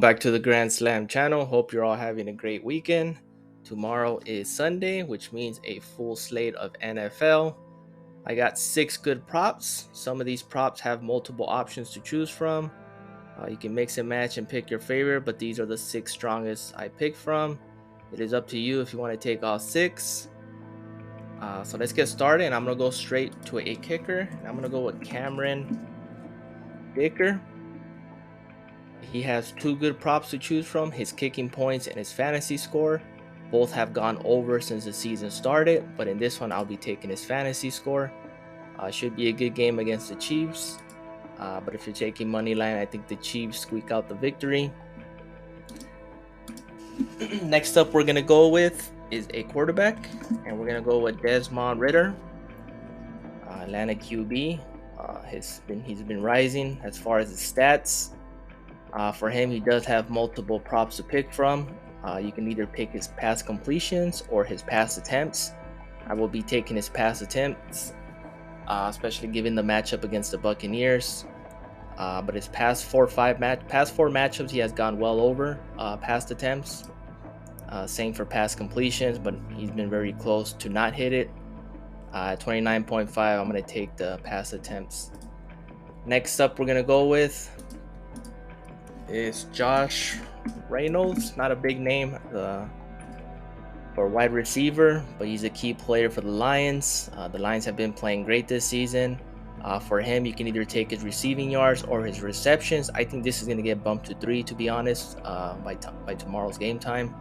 Back to the Grand Slam channel. Hope you're all having a great weekend. Tomorrow is Sunday, which means a full slate of NFL. I got 6 good props. Some of these props have multiple options to choose from. You can mix and match and pick your favorite, but these are the 6 strongest I picked from. It is up to you if you want to take all 6. So let's get started, and I'm going to go straight to a kicker. I'm going to go with Cameron Dicker. He has 2 good props to choose from, his kicking points and his fantasy score. Both have gone over since the season started, but in this one I'll be taking his fantasy score. Should be a good game against the Chiefs, but if you're taking money line, I think the Chiefs squeak out the victory. Next up we're going to go with is a quarterback, and we're going to go with Desmond Ridder, Atlanta QB. He's been rising as far as his stats. For him, he does have multiple props to pick from. You can either pick his pass completions or his pass attempts. I will be taking his pass attempts, especially given the matchup against the Buccaneers. But his past four matchups, he has gone well over pass attempts. Same for pass completions, but he's been very close to not hit it. 29.5, I'm going to take the pass attempts. Next up, we're going to go with is Josh Reynolds. Not a big name for wide receiver, but he's a key player for the Lions. The Lions have been playing great this season. For him, you can either take his receiving yards or his receptions. I think this is going to get bumped to 3, to be honest, by tomorrow's game time.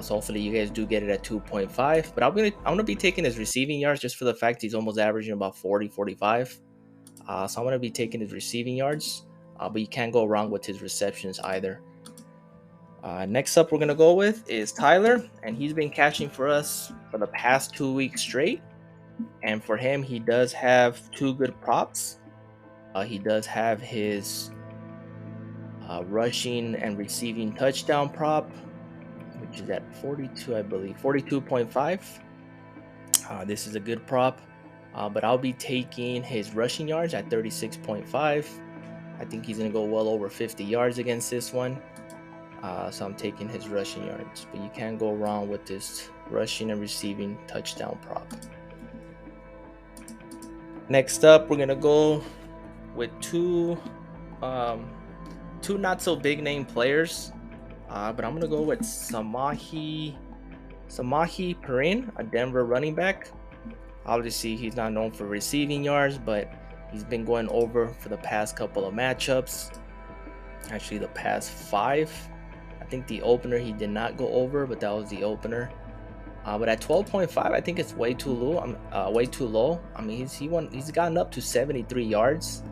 So hopefully you guys do get it at 2.5. But I'm gonna be taking his receiving yards just for the fact he's almost averaging about 40, 45. So I'm gonna be taking his receiving yards. But you can't go wrong with his receptions either. Next up we're going to go with is Tyler, and he's been catching for us for the past 2 weeks straight. And for him, he does have 2 good props. He does have his rushing and receiving touchdown prop, which is at 42, I believe, 42.5. This is a good prop, but I'll be taking his rushing yards at 36.5. I think he's going to go well over 50 yards against this one. So I'm taking his rushing yards. But you can't go wrong with this rushing and receiving touchdown prop. Next up, we're going to go with two not so big name players. But I'm going to go with Samaje Perine, a Denver running back. Obviously, he's not known for receiving yards, but he's been going over for the past couple of matchups. Actually, the past 5. I think the opener he did not go over, but that was the opener. But at 12.5, I think it's way too low. I mean, he's gotten up to 73 yards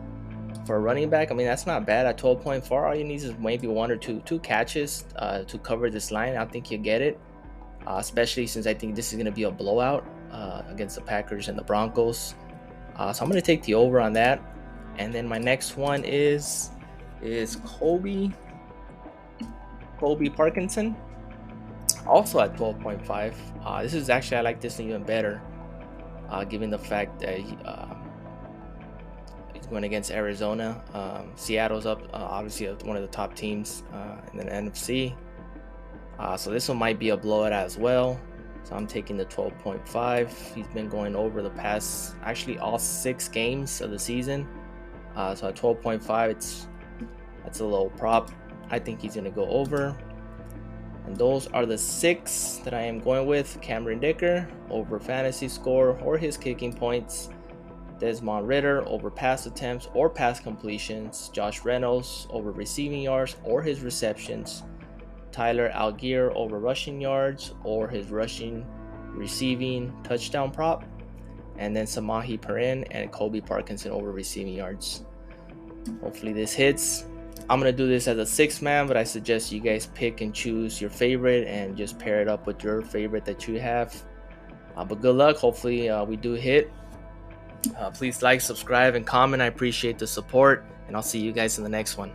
for a running back. I mean, that's not bad at 12.4. All you need is maybe 1 or 2 catches to cover this line. I think you get it, especially since I think this is going to be a blowout against the Packers and the Broncos. So I'm going to take the over on that. And then my next one is Colby Parkinson, also at 12.5. This is actually, I like this even better, given the fact that he's going against Arizona. Seattle's up, obviously one of the top teams in the NFC. So this one might be a blowout as well. So I'm taking the 12.5. He's been going over the past, actually all 6 games of the season. So at 12.5, that's a low prop. I think he's going to go over. And those are the 6 that I am going with. Cameron Dicker over fantasy score or his kicking points. Desmond Ridder over pass attempts or pass completions. Josh Reynolds over receiving yards or his receptions. Tyler Algier over rushing yards or his rushing receiving touchdown prop. And then Samaje Perine and Colby Parkinson over receiving yards. Hopefully this hits. I'm going to do this as a 6-man, but I suggest you guys pick and choose your favorite and just pair it up with your favorite that you have. But good luck. Hopefully we do hit. Please like, subscribe, and comment. I appreciate the support, and I'll see you guys in the next one.